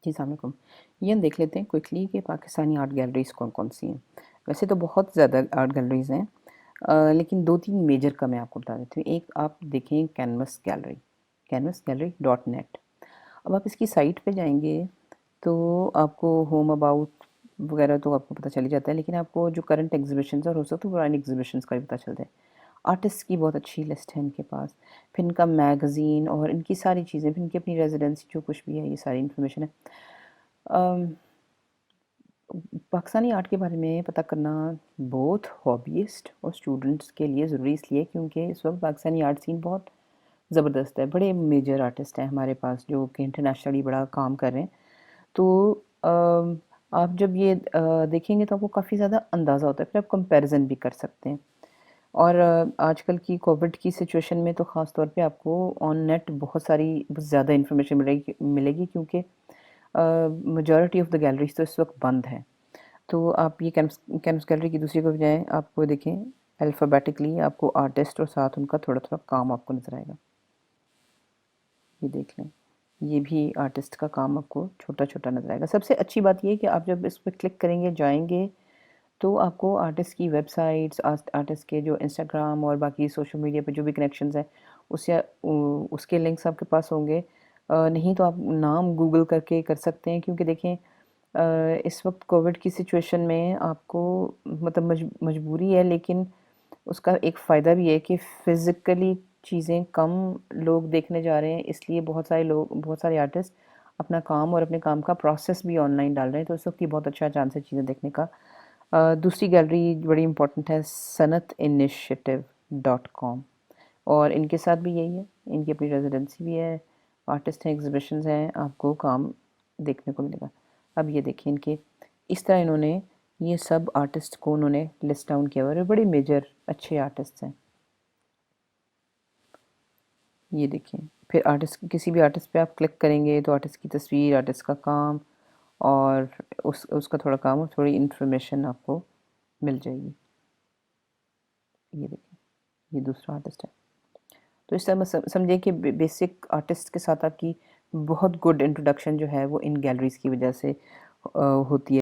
जी, अस्सलाम वालेकुम। ये हम देख लेते हैं क्विकली कि पाकिस्तानी आर्ट गैलरीज़ कौन-कौन सी हैं। वैसे तो बहुत ज़्यादा आर्ट गैलरीज़ हैं, लेकिन 2-3 मेजर का मैं आपको बता देती हूँ। एक आप देखें कैनवस गैलरी, canvasgallery.net। अब आप इसकी साइट पे जाएँगे तो आपको होम अबाउट वगैरह तो आपको पता चल ही जाता है, लेकिन आपको जो करंट एग्ज़िबिशन्स और हो सकता है पुरानी एग्ज़िबिशन्स का भी पता चल जाए। आर्टिस्ट की बहुत अच्छी लिस्ट है इनके पास, फिर इनका मैगज़ीन और इनकी सारी चीज़ें, फिर इनकी अपनी रेज़िडेंसी जो कुछ भी है, ये सारी इन्फॉर्मेशन है। अम, पाकिस्तानी आर्ट के बारे में पता करना बहुत हॉबीइस्ट और स्टूडेंट्स के लिए ज़रूरी इसलिए क्योंकि इस वक्त पाकिस्तानी आर्ट सीन बहुत ज़बरदस्त है। बड़े मेजर आर्टिस्ट हैं हमारे पास जो कि इंटरनेशनली बड़ा काम कर रहे हैं। तो आप जब ये देखेंगे तो आपको काफ़ी ज़्यादा अंदाज़ा होता है, फिर आप कंपैरिजन भी कर सकते हैं। और आजकल की कोविड की सिचुएशन में तो ख़ास तौर पे आपको ऑन नेट बहुत सारी बहुत ज़्यादा इन्फॉर्मेशन मिलेगी क्योंकि मेजॉरिटी ऑफ द गैलरीज तो इस वक्त बंद हैं। तो आप ये कैनवस गैलरी की दूसरी तरफ जाएँ, आपको देखें अल्फ़ाबेटिकली आपको आर्टिस्ट और साथ उनका थोड़ा-थोड़ा काम आपको नज़र आएगा। ये देख लें, ये भी आर्टिस्ट का काम आपको छोटा-छोटा नज़र आएगा। सबसे अच्छी बात ये है कि आप जब इस पे क्लिक करेंगे, जाएँगे, तो आपको आर्टिस्ट की वेबसाइट्स, आर्टिस्ट के जो इंस्टाग्राम और बाकी सोशल मीडिया पे जो भी कनेक्शंस हैं, उसके लिंक्स आपके पास होंगे। नहीं तो आप नाम गूगल करके कर सकते हैं क्योंकि देखें इस वक्त कोविड की सिचुएशन में आपको मतलब मजबूरी है, लेकिन उसका एक फ़ायदा भी है कि फ़िज़िकली चीज़ें कम लोग देखने जा रहे हैं, इसलिए बहुत सारे आर्टिस्ट अपना काम और अपने काम का प्रोसेस भी ऑनलाइन डाल रहे हैं, तो इस वक्त ये बहुत अच्छा चांस है चीज़ें देखने का। दूसरी गैलरी बड़ी इम्पोर्टेंट है, sanatinitiative.com, और इनके साथ भी यही है, इनकी अपनी रेजिडेंसी भी है, आर्टिस्ट हैं, एग्जीबिशंस हैं, आपको काम देखने को मिलेगा। अब ये देखिए इनके इस तरह इन्होंने ये सब आर्टिस्ट को उन्होंने लिस्ट डाउन किया हुआ है और बड़े मेजर अच्छे आर्टिस्ट हैं। ये देखिए, फिर आर्टिस्ट किसी भी आर्टिस्ट पे आप क्लिक करेंगे तो आर्टिस्ट की तस्वीर, आर्टिस्ट का काम और उसका थोड़ा काम और थोड़ी इन्फॉर्मेशन आपको मिल जाएगी। ये देखिए, ये दूसरा आर्टिस्ट है। तो इस तरह समझिए कि बेसिक आर्टिस्ट के साथ आपकी बहुत गुड इंट्रोडक्शन जो है वो इन गैलरीज की वजह से होती है।